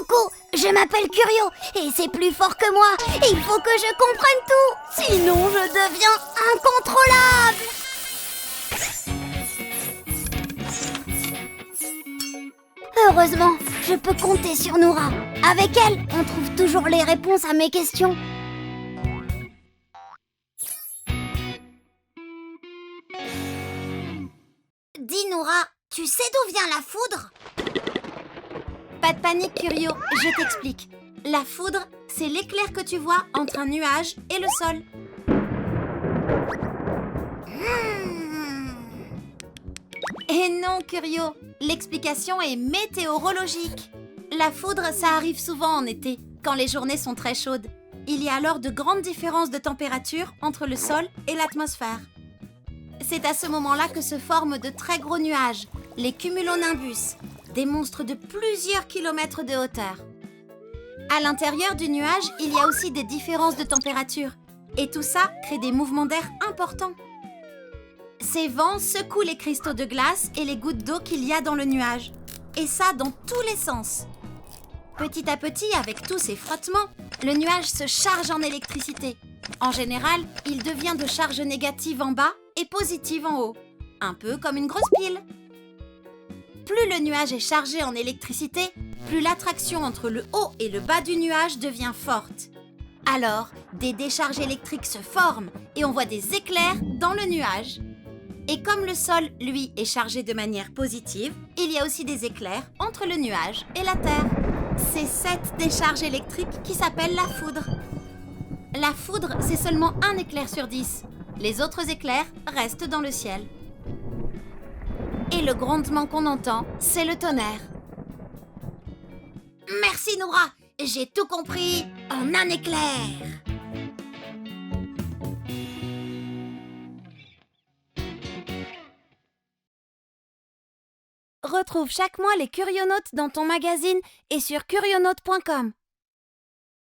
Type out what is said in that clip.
Coucou, je m'appelle Curio et c'est plus fort que moi. Il faut que je comprenne tout, sinon je deviens incontrôlable. Heureusement, je peux compter sur Noura. Avec elle, on trouve toujours les réponses à mes questions. Dis Noura, tu sais d'où vient la foudre ? Pas de panique, Curio, je t'explique. La foudre, c'est l'éclair que tu vois entre un nuage et le sol. Et non, Curio, l'explication est météorologique. La foudre, ça arrive souvent en été, quand les journées sont très chaudes. Il y a alors de grandes différences de température entre le sol et l'atmosphère. C'est à ce moment-là que se forment de très gros nuages, les cumulonimbus, des monstres de plusieurs kilomètres de hauteur. À l'intérieur du nuage, il y a aussi des différences de température. Et tout ça crée des mouvements d'air importants. Ces vents secouent les cristaux de glace et les gouttes d'eau qu'il y a dans le nuage. Et ça dans tous les sens. Petit à petit, avec tous ces frottements, le nuage se charge en électricité. En général, il devient de charge négative en bas et positive en haut. Un peu comme une grosse pile. Plus le nuage est chargé en électricité, plus l'attraction entre le haut et le bas du nuage devient forte. Alors, des décharges électriques se forment et on voit des éclairs dans le nuage. Et comme le sol, lui, est chargé de manière positive, il y a aussi des éclairs entre le nuage et la Terre. C'est cette décharge électrique qui s'appelle la foudre. La foudre, c'est seulement un éclair sur 10. Les autres éclairs restent dans le ciel. Et le grondement qu'on entend, c'est le tonnerre. Merci Noura, j'ai tout compris en un éclair. Retrouve chaque mois les Curionautes dans ton magazine et sur curionautes.com.